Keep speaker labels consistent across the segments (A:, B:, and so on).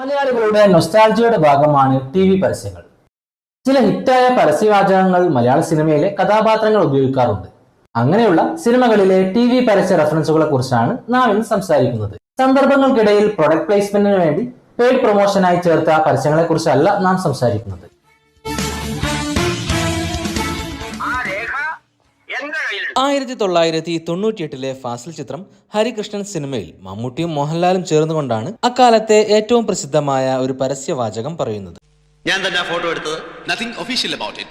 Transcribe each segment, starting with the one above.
A: മലയാളികളുടെ നൊസ്റ്റാൾജിയുടെ ഭാഗമാണ് ടി.വി. പരസ്യങ്ങൾ. ചില ഹിറ്റായ പരസ്യവാചകങ്ങൾ മലയാള സിനിമയിലെ കഥാപാത്രങ്ങൾ ഉപയോഗിക്കാറുണ്ട്. അങ്ങനെയുള്ള സിനിമകളിലെ ടി.വി. പരസ്യ റെഫറൻസുകളെ കുറിച്ചാണ് നാം ഇന്ന് സംസാരിക്കുന്നത്. സന്ദർഭങ്ങൾക്കിടയിൽ പ്രൊഡക്റ്റ് പ്ലേസ്മെന്റിന് വേണ്ടി പെയ്ഡ് പ്രൊമോഷനായി ചേർത്ത പരസ്യങ്ങളെ കുറിച്ചല്ല നാം സംസാരിക്കുന്നത്.
B: 1998 ഫാസിൽ ചിത്രം ഹരികൃഷ്ണൻ സിനിമയിൽ മമ്മൂട്ടിയും മോഹൻലാലും ചേർന്നുകൊണ്ടാണ് അക്കാലത്തെ ഏറ്റവും പ്രസിദ്ധമായ ഒരു പരസ്യവാചകം പറയുന്നത്.
C: ഞാൻ തന്നെ ഫോട്ടോ എടുത്തത്. nothing official about it.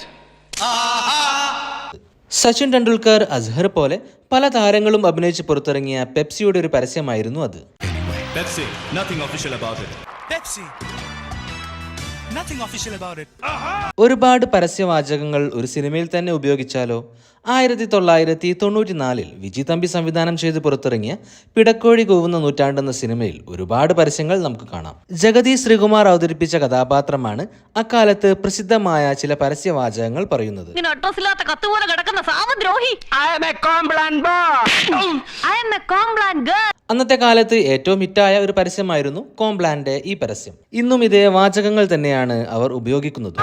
B: Sachin Tendulkar, Azhar പോലെ പല താരങ്ങളും അഭിനയിച്ച് പുറത്തിറങ്ങിയ പെപ്സിയുടെ ഒരു പരസ്യമായിരുന്നു അത്.
D: Pepsi, nothing official about it.
E: Pepsi, nothing official about it.
B: ഒരുപാട് പരസ്യവാചകങ്ങൾ ഒരു സിനിമയിൽ തന്നെ ഉപയോഗിച്ചാലോ? 1994 വിജി തമ്പി സംവിധാനം ചെയ്ത് പുറത്തിറങ്ങിയ പിടക്കോഴി കൂവുന്ന നൂറ്റാണ്ടെന്ന സിനിമയിൽ ഒരുപാട് പരസ്യങ്ങൾ നമുക്ക് കാണാം. ജഗതി ശ്രീകുമാർ അവതരിപ്പിച്ച കഥാപാത്രമാണ് അക്കാലത്ത് പ്രസിദ്ധമായ ചില പരസ്യവാചകങ്ങൾ പറയുന്നത്. അന്നത്തെ കാലത്ത് ഏറ്റവും ഹിറ്റായ ഒരു പരസ്യമായിരുന്നു കോംപ്ലാന്റെ ഈ പരസ്യം. ഇന്നും ഇതേ വാചകങ്ങൾ തന്നെയാണ് അവർ ഉപയോഗിക്കുന്നത്.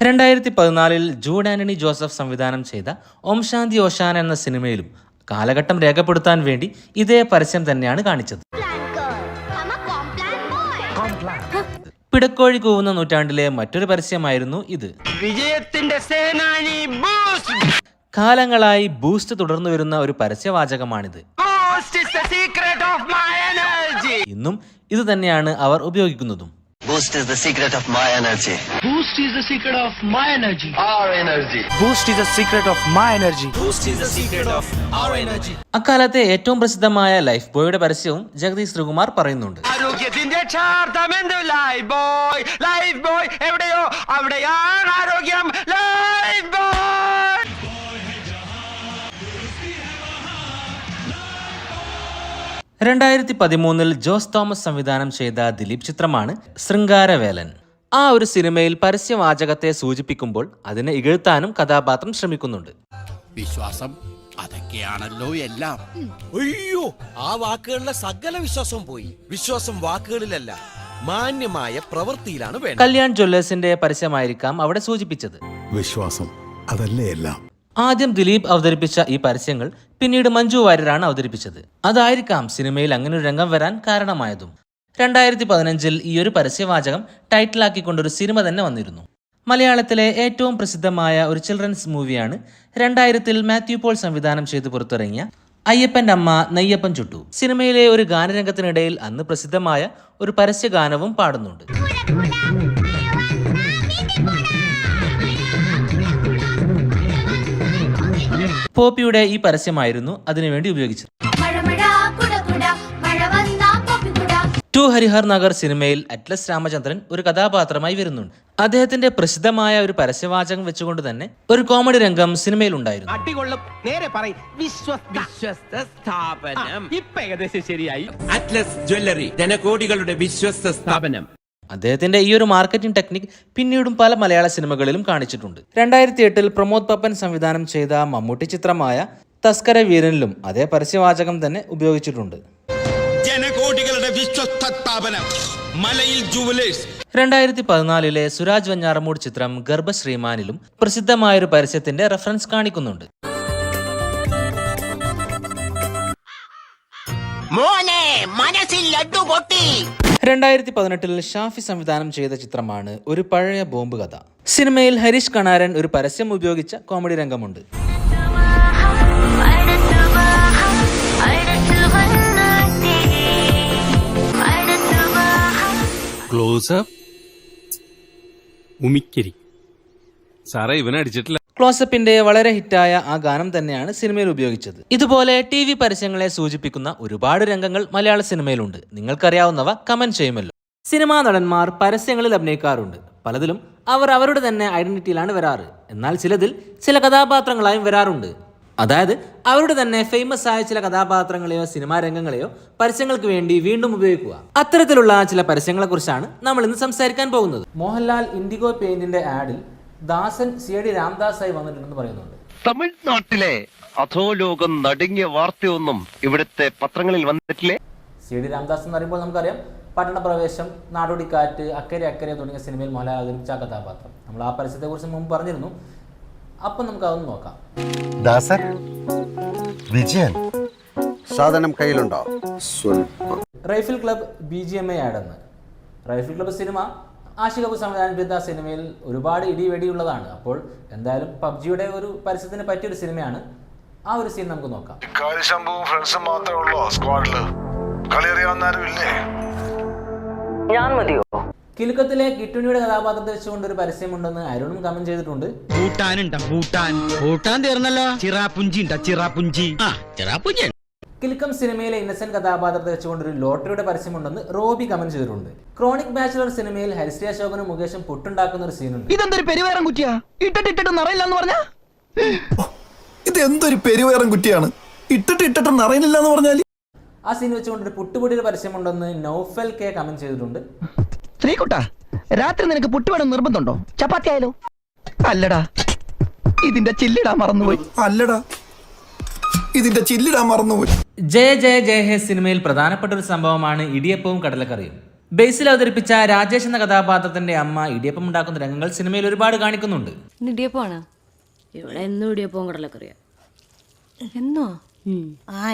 B: 2014 ജൂഡ് ആന്റണി ജോസഫ് സംവിധാനം ചെയ്ത ഓം ശാന്തി ഓശാന എന്ന സിനിമയിലും കാലഘട്ടം രേഖപ്പെടുത്താൻ വേണ്ടി ഇതേ പരസ്യം തന്നെയാണ് കാണിച്ചത്. പിടക്കോഴി കൂവുന്ന നൂറ്റാണ്ടിലെ മറ്റൊരു പരസ്യമായിരുന്നു ഇത്.
C: വിജയത്തിന്റെ സേനാനി ബൂസ്റ്റ്.
B: കാലങ്ങളായി ബൂസ്റ്റ് തുടർന്നു വരുന്ന ഒരു പരസ്യവാചകമാണിത്. ഇന്നും ഇത് തന്നെയാണ് അവർ ഉപയോഗിക്കുന്നതും.
C: Boost is the secret of my energy.
E: Boost is the secret of my energy.
C: Our energy.
E: Boost is the secret of my energy.
C: Boost is the secret of our energy.
B: അക്കാലത്തെ ഏറ്റവും പ്രസിദ്ധമായ ലൈഫ് ബോയുടെ പരസ്യവും ജഗതി ശ്രീകുമാർ പറയുന്നുണ്ട്.
C: ആരോഗ്യത്തിന്റെ ക്ഷാർത്തമെന്തു life boy. Life boy എവിടെയോ അവിടെയാണ് ആരോഗ്യം. Life boy.
B: 2013 Jose Thomas സംവിധാനം ചെയ്ത ദിലീപ് ചിത്രമാണ് ശൃംഗാരവേലൻ. ആ ഒരു സിനിമയിൽ പരസ്യവാചകത്തെ സൂചിപ്പിക്കുമ്പോൾ അതിനെ ഇകഴ്ത്താനും കഥാപാത്രം ശ്രമിക്കുന്നുണ്ട്.
F: വിശ്വാസം അതൊക്കെയാണല്ലോ എല്ലാം. അയ്യോ, ആ വാക്കുകളിലെ സകല വിശ്വാസവും പോയി. വിശ്വാസം വാക്കുകളിലല്ല, മാന്യമായ പ്രവൃത്തിയിലാണ് വേണ്ടത്.
B: കല്യാൺ ജ്വല്ലേഴ്സിന്റെ പരസ്യമായിരിക്കാം അവിടെ സൂചിപ്പിച്ചത്.
G: വിശ്വാസം അതല്ലേ എല്ലാം.
B: ആദ്യം ദിലീപ് അവതരിപ്പിച്ച ഈ പരസ്യങ്ങൾ പിന്നീട് മഞ്ജു വാര്യരാണ് അവതരിപ്പിച്ചത്. അതായിരിക്കാം സിനിമയിൽ അങ്ങനെ ഒരു രംഗം വരാൻ കാരണമായതും. 2015 ഈ ഒരു പരസ്യവാചകം ടൈറ്റിലാക്കിക്കൊണ്ടൊരു സിനിമ തന്നെ വന്നിരുന്നു. മലയാളത്തിലെ ഏറ്റവും പ്രസിദ്ധമായ ഒരു ചിൽഡ്രൻസ് മൂവിയാണ് 2000 മാത്യു പോൾ സംവിധാനം ചെയ്ത് പുറത്തിറങ്ങിയ അയ്യപ്പൻ്റെ അമ്മ നെയ്യപ്പൻ ചുട്ടു. സിനിമയിലെ ഒരു ഗാനരംഗത്തിനിടയിൽ അന്ന് പ്രസിദ്ധമായ ഒരു പരസ്യഗാനവും പാടുന്നുണ്ട്. പോപ്പിയുടെ ഈ പരസ്യമായിരുന്നു അതിനുവേണ്ടി ഉപയോഗിച്ചത്. ടു ഹരിഹർ നഗർ സിനിമയിൽ അറ്റ്ലസ് രാമചന്ദ്രൻ ഒരു കഥാപാത്രമായി വരുന്നുണ്ട്. അദ്ദേഹത്തിന്റെ പ്രസിദ്ധമായ ഒരു പരസ്യവാചകം വെച്ചുകൊണ്ട് തന്നെ ഒരു കോമഡി രംഗം സിനിമയിൽ ഉണ്ടായിരുന്നു.
F: അറ്റ്ലസ് ജ്വല്ലറി, ജനകോടികളുടെ വിശ്വസ്ത സ്ഥാപനം.
B: അദ്ദേഹത്തിന്റെ ഈ ഒരു മാർക്കറ്റിംഗ് ടെക്നിക് പിന്നീടും പല മലയാള സിനിമകളിലും കാണിച്ചിട്ടുണ്ട്. 2008 പ്രമോദ് പപ്പൻ സംവിധാനം ചെയ്ത മമ്മൂട്ടി ചിത്രമായ തസ്കര വീരനിലും അതേ പരസ്യവാചകം തന്നെ ഉപയോഗിച്ചിട്ടുണ്ട്.
F: ജനകോടികളുടെ വിശ്വസ്ത സ്ഥാപനം മലയിൽ ജുവലേഴ്സ്.
B: 2014 സുരാജ് വെഞ്ഞാറമൂട് ചിത്രം ഗർഭശ്രീമാനിലും പ്രസിദ്ധമായൊരു പരസ്യത്തിന്റെ റെഫറൻസ് കാണിക്കുന്നുണ്ട്.
C: മോനെ മനസ്സിൽ ലഡ്ഡു പൊട്ടി.
B: 2018 ഷാഫി സംവിധാനം ചെയ്ത ചിത്രമാണ് ഒരു പഴയ ബോംബ് കഥ. സിനിമയിൽ ഹരീഷ് കണാരൻ ഒരു പരസ്യം ഉപയോഗിച്ച കോമഡി രംഗമുണ്ട്. ക്ലോസപ്പിന്റെ വളരെ ഹിറ്റായ ആ ഗാനം തന്നെയാണ് സിനിമയിൽ ഉപയോഗിച്ചത്. ഇതുപോലെ ടി.വി. പരസ്യങ്ങളെ സൂചിപ്പിക്കുന്ന ഒരുപാട് രംഗങ്ങൾ മലയാള സിനിമയിലുണ്ട്. നിങ്ങൾക്കറിയാവുന്നവ കമന്റ് ചെയ്യുമല്ലോ. സിനിമാ നടന്മാർ പരസ്യങ്ങളിൽ അഭിനയിക്കാറുണ്ട്. പലതിലും അവർ അവരുടെ തന്നെ ഐഡന്റിറ്റിയിലാണ് വരാറ്. എന്നാൽ ചിലതിൽ ചില കഥാപാത്രങ്ങളായും വരാറുണ്ട്. അതായത് അവരുടെ തന്നെ ഫേമസ് ആയ ചില കഥാപാത്രങ്ങളെയോ സിനിമാ രംഗങ്ങളെയോ പരസ്യങ്ങൾക്ക് വേണ്ടി വീണ്ടും ഉപയോഗിക്കുക. അത്തരത്തിലുള്ള ചില പരസ്യങ്ങളെ കുറിച്ചാണ് നമ്മൾ ഇന്ന് സംസാരിക്കാൻ പോകുന്നത്. മോഹൻലാൽ ഇൻഡിഗോ പെയിന്റിന്റെ ആഡിൽ ദാസൻ C.D. രാംദാസായി വന്നിട്ടുണ്ടെന്ന് പറയുന്നുണ്ട്.
H: തമിഴ്നാട്ടിലെ അധോലോകം നടുങ്ങിയ വാർത്തയൊന്നും ഇവിടുത്തെ പത്രങ്ങളിൽ വന്നിട്ടില്ലേ?
A: CD രാമദാസ് എന്ന് പറയുമ്പോൾ നമുക്കറിയാം പട്ടണപ്രവേശം, നാടോടിക്കാറ്റ്, അക്കരെ അക്കരെ തുടങ്ങിയ സിനിമയിൽ മോഹൻലാൽ അവതരിപ്പിച്ച ആ കഥാപാത്രം. നമ്മൾ ആ പരസ്യത്തെക്കുറിച്ച് മുമ്പ് പറഞ്ഞിരുന്നു. അപ്പം നമുക്ക് അതൊന്ന് നോക്കാം.
H: ദാസൻ വിജയൻ സാധനം കയ്യിലുണ്ടോ?
A: റൈഫിൾ ക്ലബ് BGMI ആടെന്ന്. Rifle club cinema Ashiq Kapoor സംവിധാനം ചെയ്ത സിനിമയിൽ ഒരുപാട് ഇടിവെടിയുള്ളതാണ്. അപ്പോൾ എന്തായാലും PUBGയുടെ ഒരു പരസ്യത്തിന് പറ്റിയൊരു സിനിമയാണ്. ആ ഒരു സീൻ നമുക്ക് നോക്കാം.
G: ഫ്രണ്ട്സും മാത്രമേ ഉള്ളൂ സ്ക്വാഡില്. കളി അറിയാവുന്നാരും ഇല്ലേ?
A: കിലുക്കത്തിലെ കിട്ടുണിയുടെ കഥാപാത്രത്തെ വെച്ചുകൊണ്ട് ഒരു പരസ്യമുണ്ടെന്ന് അരുണും കമന്റ് ചെയ്തിട്ടുണ്ട്.
C: ഭൂട്ടാൻ തീർന്നല്ലോ. ചിറാപുഞ്ചി.
A: കിലുക്കം സിനിമയിലെ ഇന്നസെന്റ് കഥാപാത്രത്തെ വെച്ചുകൊണ്ട് ഒരു ലോട്ടറിയുടെ പരസ്യമുണ്ടെന്ന് റോബി കമന്റ് ചെയ്തിട്ടുണ്ട്. ക്രോണിക് ബാച്ചിലർ സിനിമയിൽ ഹരിശ്രീ അശോകനും മുകേഷും പുട്ടുണ്ടാക്കുന്ന ഒരു സീനുണ്ട്.
C: ഇതെന്തൊരു പെരുവേറം കുറ്റിയാ? ഇട്ടിട്ട് നിറയില്ലെന്ന് പറഞ്ഞാ
G: ഇത് എന്തൊരു പെരുവേറം കുറ്റിയാണ്. ഇട്ടിട്ട് നിറയുന്നില്ല എന്ന് പറഞ്ഞാൽ
A: ആ സീൻ വെച്ചുകൊണ്ട് ഒരു പുട്ടുപൊടിയുടെ പരസ്യമുണ്ടെന്ന് നൗഫൽ കെ കമന്റ് ചെയ്തിട്ടുണ്ട്.
C: ശ്രീകുട്ടാ, രാത്രി നിനക്ക് പുട്ടുവേണം നിർബന്ധമുണ്ടോ? ചപ്പാത്തി ആയാലോ? അല്ലടാ, ഇതിന്റെ ചില്ലിടാൻ മറന്നുപോയി.
G: അല്ലടാ, ഇതിന്റെ ചില്ലിടാൻ മറന്നുപോയി.
B: ജയ ജയ ജയ ഹേ സിനിമയിൽ പ്രധാനപ്പെട്ട ഒരു സംഭവമാണ് ഇടിയപ്പവും കടലക്കറിയും. ബേസിൽ അവതരിപ്പിച്ച രാജേഷ് എന്ന കഥാപാത്രത്തിന്റെ അമ്മ ഇടിയപ്പം ഉണ്ടാക്കുന്ന രംഗങ്ങൾ സിനിമയിൽ ഒരുപാട് കാണിക്കുന്നുണ്ട്.
I: ഇടിയപ്പമാണ് ഇവിടെ എന്നും ഇടിയപ്പവും കടലക്കറിയാ. എന്നോ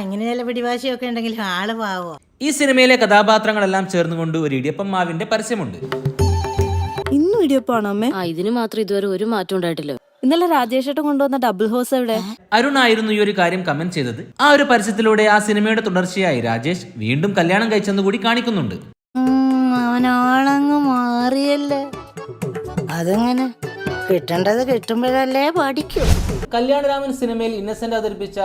J: ഇങ്ങനെ ചില പിടിവാശിയൊക്കെ ഉണ്ടെങ്കിൽ ആള് പാവോ.
B: ഈ സിനിമയിലെ കഥാപാത്രങ്ങളെല്ലാം ചേർന്നുകൊണ്ട് ഒരു ഇടിയപ്പം മാവിന്റെ പരസ്യമുണ്ട്.
I: ഇന്നും ഇടിയപ്പാണോ അമ്മേ? ഇതിന് മാത്രം ഇതുവരെ ഒരു മാറ്റം ഉണ്ടായിട്ടില്ല. ഇന്നലെ രാജേഷേട്ടൻ കൊണ്ടുവന്ന ഡബിൾ ഹോസ് എവിടെ?
B: അരുണായിരുന്നു ഈ ഒരു കാര്യം കമന്റ് ചെയ്തത്. ആ ഒരു പരസ്യത്തിലൂടെ ആ സിനിമയുടെ തുടർച്ചയായി രാജേഷ് വീണ്ടും കല്യാണം കഴിച്ചെന്ന് കൂടി കാണിക്കുന്നുണ്ട്.
J: അവനാളങ്ങ് മാറിയല്ലേ. അതെങ്ങനെ? കിട്ടേണ്ടത് കിട്ടുമ്പോഴല്ലേ പഠിക്കൂ.
A: കല്യാണരാമൻ സിനിമയിൽ ഇന്നസെന്റ് അവതരിപ്പിച്ച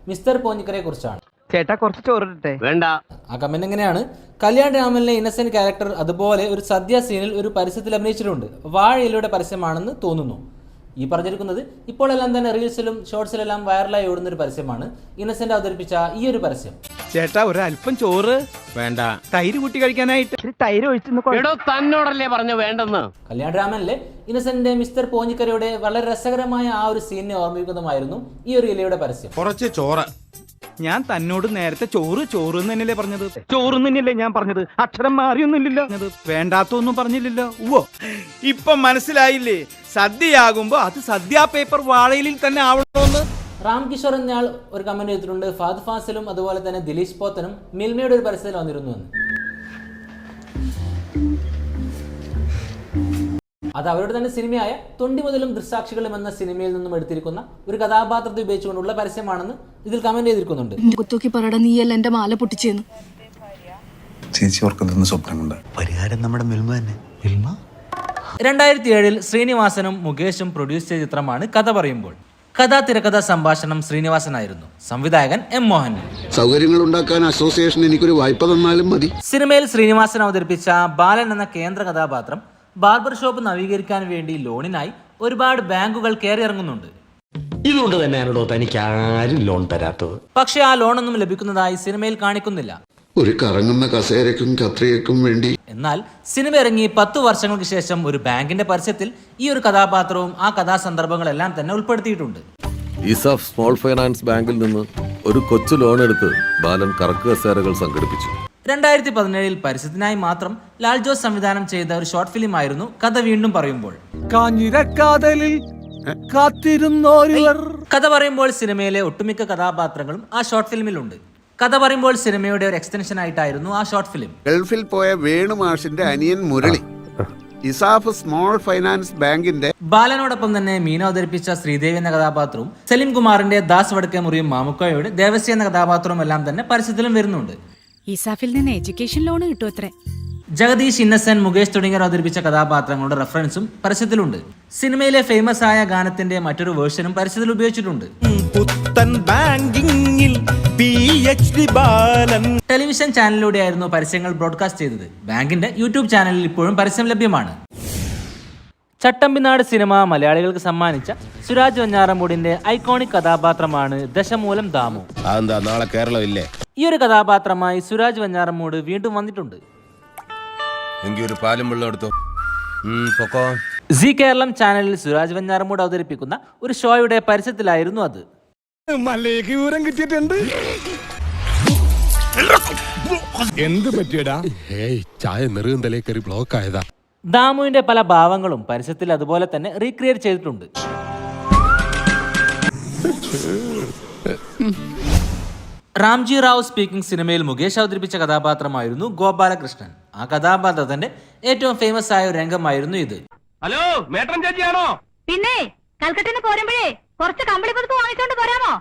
A: മിസ്റ്റർ പോഞ്ഞിക്കരെ കുറിച്ചാണ്.
C: ചേട്ടാ, കുറച്ച് ചോറിട്ടെ. വേണ്ട.
A: ആ കമന്റ് എങ്ങനെയാണ്? കല്യാണരാമനിലെ ഇന്നസെന്റ് ക്യാരക്ടർ അതുപോലെ ഒരു സദ്യ സീനിൽ ഒരു പരസ്യത്തിൽ അഭിനയിച്ചിട്ടുണ്ട്. വാഴയിലൂടെ പരസ്യമാണെന്ന് തോന്നുന്നു. ഈ പറഞ്ഞിരിക്കുന്നത് ഇപ്പോഴെല്ലാം തന്നെ റീൽസിലും ഷോർട്സിലെല്ലാം വൈറലായി ഓടുന്ന ഒരു പരസ്യമാണ് ഇന്നസെന്റ് അവതരിപ്പിച്ച ഈ ഒരു പരസ്യം.
E: ചേട്ടാ, ഒരല്പം ചോറ് വേണ്ട, തൈര് കൂട്ടി കഴിക്കാനായിട്ട്.
C: തൈര് ഒഴിച്ചു തന്നോടല്ലേ പറഞ്ഞു വേണ്ടെന്ന്.
A: കല്യാണരാമനിലെ ഇന്നസെന്റ് മിസ്റ്റർ പോഞ്ഞിക്കരയുടെ വളരെ രസകരമായ ആ ഒരു സീനിനെ ഓർമ്മിക്കുന്നതായിരുന്നു ഈ ഒരു ഇലയുടെ പരസ്യം.
F: കുറച്ച് ചോറ്.
E: ഞാൻ തന്നോട് നേരത്തെ ചോറ് തന്നെയല്ലേ പറഞ്ഞത്? ചോറ് തന്നെയല്ലേ ഞാൻ പറഞ്ഞത്? അക്ഷരം മാറിയൊന്നുമില്ലല്ലോ. വേണ്ടാത്തൊന്നും പറഞ്ഞില്ലല്ലോ. ഓ, ഇപ്പൊ മനസ്സിലായില്ലേ? സദ്യയാകുമ്പോ അത് സദ്യാ പേപ്പർ വാഴയിലിൽ തന്നെ ആവണമെന്ന്.
A: റാം കിഷോർ എന്നയാൾ ഒരു കമന്റ് ചെയ്തിട്ടുണ്ട്. ഫഹദ് ഫാസിലും അതുപോലെ തന്നെ ദിലീഷ് പോത്തനും മിൽമയുടെ ഒരു പരസ്യത്തിൽ വന്നിരുന്നു എന്ന്. അത് അവരുടെ തന്നെ സിനിമയായ തൊണ്ടി മുതലും ദൃക്സാക്ഷികളും എന്ന സിനിമയിൽ നിന്നും എടുത്തിരിക്കുന്ന ഒരു കഥാപാത്രത്തെ ഉപയോഗിച്ചുകൊണ്ടുള്ള പരസ്യമാണെന്ന് ഇതിൽ കമന്റ് ചെയ്തിരിക്കുന്നുണ്ട്.
I: നീയല്ല എന്റെ മാല പൊട്ടിച്ചേന്ന്.
G: ചേച്ചി ഓർക്കുന്ന സ്വപ്നമുണ്ട്. പരിഹാരം നമ്മുടെ മിൽമ തന്നെ.
B: 2007 ശ്രീനിവാസനും മുകേഷും പ്രൊഡ്യൂസ് ചെയ്ത ചിത്രമാണ് കഥ പറയുമ്പോൾ. കഥ, തിരക്കഥ, സംഭാഷണം ശ്രീനിവാസനായിരുന്നു. സംവിധായകൻ M. മോഹൻ.
H: സൗകര്യങ്ങൾ ഉണ്ടാക്കാൻ അസോസിയേഷൻ എനിക്കൊരു വായ്പ തന്നാലും മതി.
B: സിനിമയിൽ ശ്രീനിവാസൻ അവതരിപ്പിച്ച ബാലൻ എന്ന കേന്ദ്ര കഥാപാത്രം ബാർബർ ഷോപ്പ് നവീകരിക്കാൻ വേണ്ടി ലോണിനായി ഒരുപാട് ബാങ്കുകൾ കയറി ഇറങ്ങുന്നുണ്ട്.
C: ഇതുകൊണ്ട് തന്നെയാണോ തനിക്ക് ആരും ലോൺ തരാത്തത്?
B: പക്ഷേ ആ ലോണൊന്നും ലഭിക്കുന്നതായി സിനിമയിൽ കാണിക്കുന്നില്ല.
H: ഒരു കറങ്ങുന്ന കസേരക്കും കത്രിയക്കും വേണ്ടി.
B: എന്നാൽ സിനിമ ഇറങ്ങി 10 വർഷങ്ങൾക്ക് ശേഷം ഒരു ബാങ്കിന്റെ പരസ്യത്തിൽ ഈ ഒരു കഥാപാത്രവും ആ കഥാസന്ദർഭങ്ങളെല്ലാം തന്നെ ഉൾപ്പെടുത്തിയിട്ടുണ്ട്.
K: ഇസാഫ് സ്മോൾ ഫൈനാൻസ് ബാങ്കിൽ നിന്ന് ഒരു കൊച്ചു ലോൺ എടുത്ത് ബാലൻ കറക്ക് കസേരകൾ സംഘടിപ്പിച്ചു.
B: 2017 പരസ്യത്തിനായി മാത്രം ലാൽ ജോസ് സംവിധാനം ചെയ്ത ഒരു ഷോർട്ട് ഫിലിം ആയിരുന്നു കഥ വീണ്ടും പറയുമ്പോൾ. കഥ പറയുമ്പോൾ സിനിമയിലെ ഒട്ടുമിക്ക കഥാപാത്രങ്ങളും ആ ഷോർട്ട് ഫിലിമിലുണ്ട്. കഥ പറയുമ്പോൾ സിനിമയുടെ ഒരു എക്സ്റ്റൻഷൻ ആയിട്ടായിരുന്നു ആ ഷോർട്ട് ഫിലിം.
H: ഗൾഫിൽ പോയ വേണു മാഷിന്റെ അനിയൻ മുരളി ഇസാഫ് സ്മോൾ ഫൈനാൻസ് ബാങ്കിന്റെ.
B: ബാലനോടൊപ്പം തന്നെ മീന അവതരിപ്പിച്ച ശ്രീദേവി എന്ന കഥാപാത്രവും സലീം കുമാറിന്റെ ദാസ് വടക്കേ മുറിയും മാമുക്കോയുടെ ദേവസ്യ എന്ന കഥാപാത്രവും എല്ലാം തന്നെ പരസ്യത്തിലും വരുന്നുണ്ട്.
I: ഇസാഫിൽ നിന്ന് എഡ്യൂക്കേഷൻ ലോൺ കിട്ടും അത്രേ.
B: ജഗദീഷ്, ഇന്നസെന്റ്, മുകേഷ് തുടങ്ങിയവർ അവതരിപ്പിച്ച കഥാപാത്രങ്ങളുടെ റെഫറൻസും പരസ്യത്തിലുണ്ട്. സിനിമയിലെ ഫേമസ് ആയ ഗാനത്തിന്റെ മറ്റൊരു വേർഷനും പരസ്യത്തിൽ ഉപയോഗിച്ചിട്ടുണ്ട്. ടെലിവിഷൻ ചാനലിലൂടെയായിരുന്നു പരസ്യങ്ങൾ ബ്രോഡ്കാസ്റ്റ് ചെയ്തത്. ബാങ്കിന്റെ യൂട്യൂബ് ചാനലിൽ ഇപ്പോഴും പരസ്യം ലഭ്യമാണ്. ചട്ടമ്പിനാട് സിനിമ മലയാളികൾക്ക് സമ്മാനിച്ച സുരാജ് വെഞ്ഞാറമൂടിന്റെ ഐക്കോണിക് കഥാപാത്രമാണ് ദശമൂലം ദാമു.
F: നാളെ കേരളം ഇല്ലേ?
B: ഈ ഒരു കഥാപാത്രമായി സുരാജ് വെഞ്ഞാറമൂട് വീണ്ടും വന്നിട്ടുണ്ട്.
F: എങ്കിൽ ഒരു പാലും വെള്ളം എടുത്തോ.
B: സി കേരളം ചാനലിൽ സുരാജ് വെഞ്ഞാറമൂട് അവതരിപ്പിക്കുന്ന ഒരു ഷോയുടെ പരസ്യത്തിലായിരുന്നു അത്.
E: മലയ്ക്ക് വിവരം കിട്ടിയിട്ടുണ്ട്.
D: എന്ത് പറ്റിയടാ? ഏയ് ചായ നെറുകന്തലേ കയറി ബ്ലോക്ക് ആയതാ.
B: ദാമുവിന്റെ പല ഭാവങ്ങളും പരസ്യത്തിൽ അതുപോലെ തന്നെ റീക്രിയേറ്റ് ചെയ്തിട്ടുണ്ട്. റാംജി റാവു സ്പീക്കിംഗ് സിനിമയിൽ മുകേഷ് അവതരിപ്പിച്ച കഥാപാത്രമായിരുന്നു ഗോപാലകൃഷ്ണൻ. ആ കഥാപാത്രത്തിന്റെ ഏറ്റവും ഫേമസ് ആയ ഒരു രംഗമായിരുന്നു ഇത്.
C: ഹലോ മേട്ടൻ ചേച്ചിയാണോ?
I: പിന്നെ കൽക്കട്ടന്ന് പോരുമ്പോഴേ കുറച്ച് കമ്പിളി പുതുപ്പ് വാങ്ങിച്ചോണ്ട് പോരാമോ?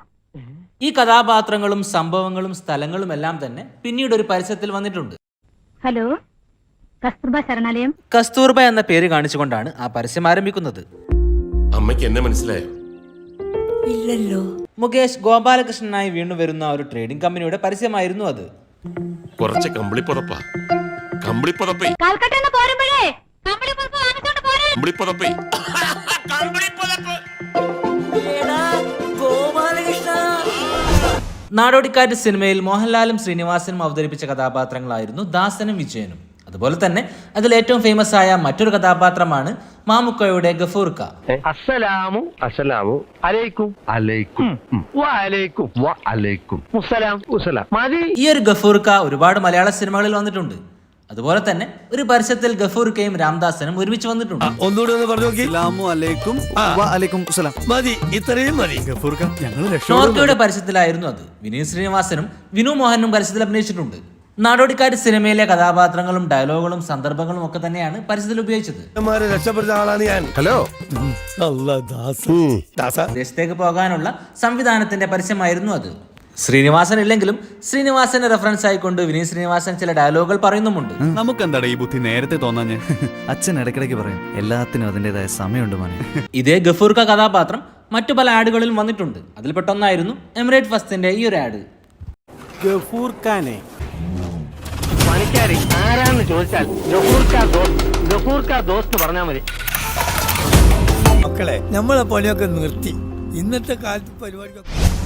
B: ഈ കഥാപാത്രങ്ങളും സംഭവങ്ങളും സ്ഥലങ്ങളും എല്ലാം തന്നെ പിന്നീട് ഒരു പരസ്യത്തിൽ വന്നിട്ടുണ്ട്.
I: ഹലോ, കസ്തൂർബ ശരണാലയം.
B: കസ്തൂർബ എന്ന പേര് കാണിച്ചുകൊണ്ടാണ് ആ പരസ്യം ആരംഭിക്കുന്നത്.
K: അമ്മയ്ക്ക് എന്നെ മനസ്സിലായോ?
I: ഇല്ലല്ലോ.
B: മുകേഷ് ഗോപാലകൃഷ്ണനായി വീണ്ടും വരുന്ന ഒരു ട്രേഡിംഗ് കമ്പനിയുടെ പരസ്യമായിരുന്നു അത്.
K: കുറച്ച് കമ്പിളിപ്പുതപ്പാ. കമ്പിളിപ്പുതപ്പേ
I: കൽക്കട്ടന്ന് പോരുമ്പോഴേ കമ്പിളി പുതുപ്പ് വാങ്ങിച്ചോണ്ട് പോരാ.
K: കമ്പിളിപ്പുതപ്പേ.
B: നാടോടിക്കാറ്റ് സിനിമയിൽ മോഹൻലാലും ശ്രീനിവാസനും അവതരിപ്പിച്ച കഥാപാത്രങ്ങളായിരുന്നു ദാസനും വിജയനും. അതുപോലെ തന്നെ അതിൽ ഏറ്റവും ഫേമസ് ആയ മറ്റൊരു കഥാപാത്രമാണ് മാമുക്കോയുടെ ഗഫൂർക്ക.
C: അസ്സലാമു അസ്സലാമു അലൈക്കും അലൈക്കും വഅലൈക്കും വഅലൈക്കും മുസ്സലാം മുസ്സലാം. മതി.
B: ഈ ഒരു ഗഫൂർക്ക ഒരുപാട് മലയാള സിനിമകളിൽ വന്നിട്ടുണ്ട്. അതുപോലെ തന്നെ ഒരു പരസ്യത്തിൽ ഗഫൂർക്കയും രാംദാസനും ഒരുമിച്ച് വന്നിട്ടുണ്ട്.
G: ഒന്നുകൂടി ഒന്ന് പറഞ്ഞു നോക്കി. മതി, ഇത്രയും മതി.
B: നോർക്കയുടെ പരസ്യത്തിലായിരുന്നു അത്. വിനീത് ശ്രീനിവാസനും വിനു മോഹനും പരസ്യത്തിൽ അഭിനയിച്ചിട്ടുണ്ട്. നാടോടിക്കാറ്റ് സിനിമയിലെ കഥാപാത്രങ്ങളും ഡയലോഗുകളും സന്ദർഭങ്ങളും ഒക്കെ തന്നെയാണ് പരസ്യത്തിൽ ഉപയോഗിച്ചത്.
G: രക്ഷപ്പെടുന്ന ആളാണ് ഞാൻ. ഹലോ,
B: വിദേശത്തേക്ക് പോകാനുള്ള സംവിധാനത്തിന്റെ പരസ്യമായിരുന്നു അത്. ശ്രീനിവാസൻ ഇല്ലെങ്കിലും ശ്രീനിവാസന്റെ റെഫറൻസ് ആയിക്കൊണ്ട് വിനീത് ശ്രീനിവാസൻ ചില ഡയലോഗുകൾ പറയുന്നുമുണ്ട്.
E: നമുക്കെന്താടാ ഈ ബുദ്ധി നേരത്തെ തോന്നാഞ്ഞ്?
G: അച്ഛൻ ഇടയ്ക്കിടയ്ക്ക് പറയും എല്ലാത്തിനും അതിൻ്റെതായ സമയമുണ്ട് മോനെ.
B: ഇതേ ഗഫൂർക്ക കഥാപാത്രം മറ്റു പല ആഡുകളിലും വന്നിട്ടുണ്ട്. അതിൽപ്പെട്ടൊന്നായിരുന്നു എമിറേറ്റ് ഫസ്റ്റിന്റെ ഈ ഒരു ആഡ്.
E: ഗഫൂർഖാനെ
C: പണിക്കാരി ആരാന്ന് ചോദിച്ചാൽ ഗഫൂർക്ക ദോസ്ത് പറഞ്ഞാൽ മതി.
E: മക്കളെ, നമ്മളെ പണിയൊക്കെ നിർത്തി. ഇന്നത്തെ കാലത്ത് പരിപാടിയൊക്കെ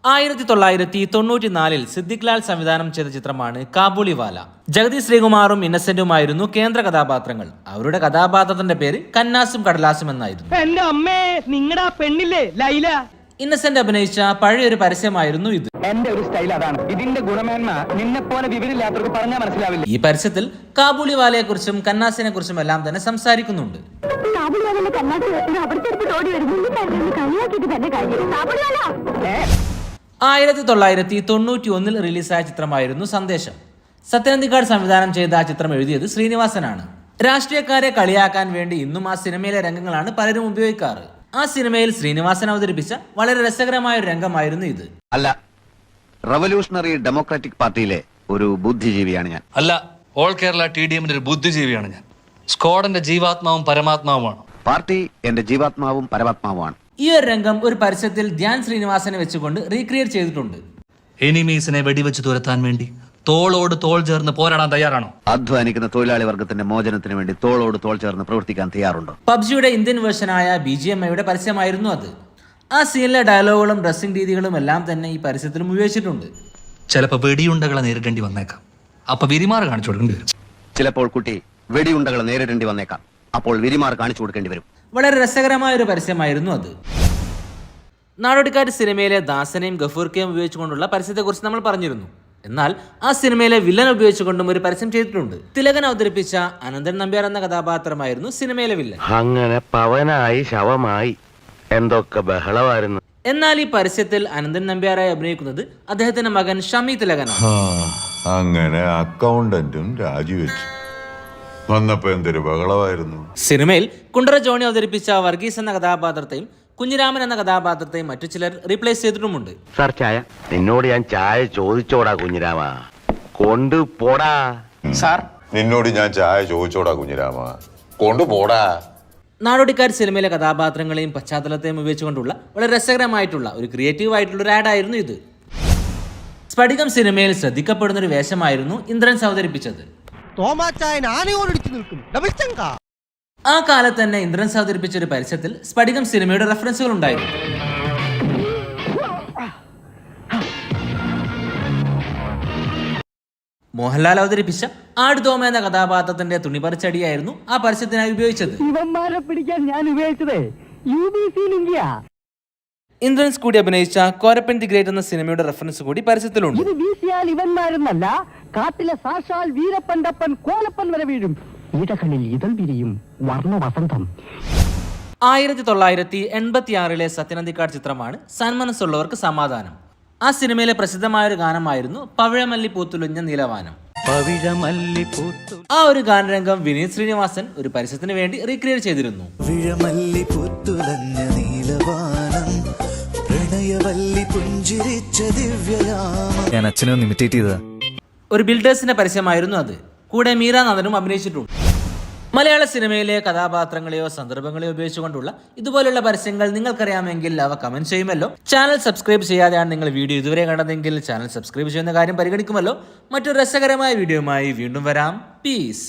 B: 1994 സിദ്ദിഖ് ലാൽ സംവിധാനം ചെയ്ത ചിത്രമാണ് കാബൂളിവാല. ജഗതി ശ്രീകുമാറും ഇന്നസെന്റുമായിരുന്നു കേന്ദ്ര കഥാപാത്രങ്ങൾ. അവരുടെ കഥാപാത്രത്തിന്റെ പേര് കന്നാസും കടലാസും എന്നായിരുന്നു.
C: എന്റെ അമ്മേ, നിങ്ങളുടെ പെണ്ണില്ലേ ലൈല?
B: ഇന്നസെന്റ് അഭിനയിച്ച പഴയൊരു പരസ്യമായിരുന്നു ഇത്.
C: എന്റെ ഒരു സ്റ്റൈൽ അതാണ്. ഇതിന്റെ ഗുണമേന്മ നിന്നെ പോലെ വിവരില്ലാത്തവർക്ക് പറഞ്ഞാൽ മനസ്സിലാവില്ല.
B: ഈ പരസ്യത്തിൽ കാബൂളിവാലയെ കുറിച്ചും കന്നാസിനെ കുറിച്ചും എല്ലാം തന്നെ സംസാരിക്കുന്നുണ്ട്. 1991 റിലീസായ ചിത്രമായിരുന്നു സന്ദേശം. സത്യനന്ദിക്കാട് സംവിധാനം ചെയ്ത ആ ചിത്രം എഴുതിയത് ശ്രീനിവാസനാണ്. രാഷ്ട്രീയക്കാരെ കളിയാക്കാൻ വേണ്ടി ഇന്നും ആ സിനിമയിലെ രംഗങ്ങളാണ് പലരും ഉപയോഗിക്കാറ്. ആ സിനിമയിൽ ശ്രീനിവാസൻ അവതരിപ്പിച്ച വളരെ രസകരമായ ഒരു രംഗമായിരുന്നു ഇത്.
H: അല്ല, റവല്യൂഷണറി ഡെമോക്രാറ്റിക് പാർട്ടിയിലെ ഒരു ബുദ്ധിജീവിയാണ് ഞാൻ.
L: അല്ല, ഓൾ കേരള TDMന്റെ ഒരു ബുദ്ധിജീവിയാണ് ഞാൻ. സ്ക്വാഡിന്റെ ജീവാത്മാവും പരമാത്മാവുമാണ്.
H: പാർട്ടി എന്റെ ജീവാത്മാവും പരമാത്മാവുമാണ്.
B: ഈ ഒരു രംഗം ഒരു പരസ്യത്തിൽ ധ്യാൻ ശ്രീനിവാസനെ വെച്ചുകൊണ്ട് റീക്രിയേറ്റ് ചെയ്തിട്ടുണ്ട്.
L: എനിമീസിനെ വെടിവെച്ച് തുരത്താൻ വേണ്ടി തോളോട് തോൾ ചേർന്ന് പോരാടാൻ തയ്യാറാണോ?
H: അധ്വാനിക്കുന്ന തൊഴിലാളി വർഗത്തിന്റെ മോചനത്തിന് വേണ്ടി തോളോട് തോൾ ചേർന്ന് പ്രവർത്തിക്കാൻ തയ്യാറുണ്ടോ?
B: പബ്ജിയുടെ ഇന്ത്യൻ വേർഷനായ BGMIയുടെ പരസ്യമായിരുന്നു അത്. ആ സീനിലെ ഡയലോഗുകളും ഡ്രസ്സിംഗ് രീതികളും എല്ലാം തന്നെ ഈ പരസ്യത്തിലും ഉപയോഗിച്ചിട്ടുണ്ട്.
L: ചിലപ്പോൾ വെടിയുണ്ടകളെ നേരിടേണ്ടി വന്നേക്കാം. അപ്പൊ വിരിമാറ് കാണിച്ചു കൊടുക്കേണ്ടി വരും.
H: ചിലപ്പോൾ കുട്ടി വെടിയുണ്ടകളെ നേരിടേണ്ടി വന്നേക്കാം. അപ്പോൾ വിരിമാർ കാണിച്ചു കൊടുക്കേണ്ടി വരും.
B: വളരെ രസകരമായ ഒരു പരസ്യമായിരുന്നു അത്. നാടോടിക്കാറ്റ് സിനിമയിലെ ദാസനെയും ഗഫൂർക്കയും ഉപയോഗിച്ചുകൊണ്ടുള്ള പരസ്യത്തെക്കുറിച്ച് നമ്മൾ പറഞ്ഞിരുന്നു. എന്നാൽ ആ സിനിമയിലെ വില്ലൻ ഉപയോഗിച്ചുകൊണ്ടും ഒരു പരസ്യം ചെയ്തിട്ടുണ്ട്. തിലകൻ അവതരിപ്പിച്ച അനന്തൻ നമ്പ്യാർ എന്ന കഥാപാത്രമായിരുന്നു സിനിമയിലെ വില്ലൻ.
C: അങ്ങനെ പവനായി ശവമായി എന്തൊക്കെ ബഹളമായിരുന്നു.
B: എന്നാൽ ഈ പരസ്യത്തിൽ അനന്തൻ നമ്പ്യാരായി അഭിനയിക്കുന്നത് അദ്ദേഹത്തിന്റെ മകൻ ഷമി തിലകനാണ്.
D: അങ്ങനെ അക്കൗണ്ടന്റും രാജിവെച്ചു വന്നപ്പോ എന്തൊരു ബഹളമായിരുന്നു.
B: സിനിമയിൽ കുണ്ടറ ജോണി അവതരിപ്പിച്ച വർഗീസ് എന്ന കഥാപാത്രത്തെയും കുഞ്ഞിരാമൻ എന്ന കഥാപാത്രത്തെയും മറ്റു ചിലർ റീപ്ലേസ് ചെയ്തിട്ടുമുണ്ട്.
C: സാർ ചായ. നിന്നോട് ഞാൻ ചായ ചോദിച്ചോടാ കുഞ്ഞിരാമ, കൊണ്ടുപോടാ.
D: സാർ, നിന്നോട് ഞാൻ ചായ ചോദിച്ചോടാ കുഞ്ഞിരാമ, കൊണ്ടുപോടാ.
B: നാടോടിക്കാറ്റ് സിനിമയിലെ കഥാപാത്രങ്ങളെയും പശ്ചാത്തലത്തെയും ഉപയോഗിച്ചുകൊണ്ടുള്ള വളരെ രസകരമായിട്ടുള്ള ഒരു ക്രിയേറ്റീവ് ആയിട്ടുള്ള ഒരു ആഡായിരുന്നു ഇത്. സ്ഫടികം സിനിമയിൽ ശ്രദ്ധിക്കപ്പെടുന്ന ഒരു വേഷമായിരുന്നു ഇന്ദ്രൻസ് അവതരിപ്പിച്ചത്. ആ കാലത്ത് തന്നെ ഇന്ദ്രൻസ് അവതരിപ്പിച്ച ഒരു പരസ്യത്തിൽ സ്ഫടികം സിനിമയുടെ റെഫറൻസുകൾ ഉണ്ടായിരുന്നു. മോഹൻലാൽ അവതരിപ്പിച്ച ആടുതോമ എന്ന കഥാപാത്രത്തിന്റെ തുണിപറിച്ചടിയായിരുന്നു ആ പരസ്യത്തിനായി ഉപയോഗിച്ചത്.
C: ഇവന്മാരെ പിടിക്കാൻ ഞാൻ ഉപയോഗിച്ചതേ UBC ലിംഗിയാ.
B: ഇന്ദ്രൻസ് കൂടി അഭിനയിച്ച കോരപ്പൻ ദി ഗ്രേറ്റ് എന്ന സിനിമയുടെ റെഫറൻസ് കൂടി പരസ്യത്തിലുണ്ട്.
C: ഇവന്മാരെന്നല്ല കാട്ടിലെ സാക്ഷാൽ വീരപ്പൻ്റപ്പൻ കോലപ്പൻ വരെ വീഴും. ഇടകളിൽ ഇതൾ വിരിയും വർണ്ണ വസന്തം.
B: 1986 സത്യനന്ദിക്കാട് ചിത്രമാണ് സന്മനസ്സുള്ളവർക്ക് സമാധാനം. ആ സിനിമയിലെ പ്രസിദ്ധമായ ഒരു ഗാനമായിരുന്നു പവിഴമല്ലി പൂത്തുലഞ്ഞ നീലവാനം. ആ ഒരു ഗാനരംഗം വിനീത് ശ്രീനിവാസൻ ഒരു പരസ്യത്തിന് വേണ്ടി റീക്രിയേറ്റ് ചെയ്തിരുന്നു.
G: ഞാൻ അച്ഛനെ ഒന്ന് ഇമിറ്റേറ്റ് ചെയ്തതാ.
B: ഒരു ബിൽഡേഴ്സിന്റെ പരസ്യമായിരുന്നു അത്. കൂടെ മീരാനാഥനും അഭിനയിച്ചിട്ടുണ്ട്. മലയാള സിനിമയിലെ കഥാപാത്രങ്ങളെയോ സന്ദർഭങ്ങളെയോ ഉപയോഗിച്ചുകൊണ്ടുള്ള ഇതുപോലുള്ള പരസ്യങ്ങൾ നിങ്ങൾക്കറിയാമെങ്കിൽ അവ കമന്റ് ചെയ്യുമല്ലോ. ചാനൽ സബ്സ്ക്രൈബ് ചെയ്യാതെയാണ് നിങ്ങൾ വീഡിയോ ഇതുവരെ കണ്ടതെങ്കിൽ ചാനൽ സബ്സ്ക്രൈബ് ചെയ്യുന്ന കാര്യം പരിഗണിക്കുമല്ലോ. മറ്റൊരു രസകരമായ വീഡിയോയുമായി വീണ്ടും വരാം. പീസ്.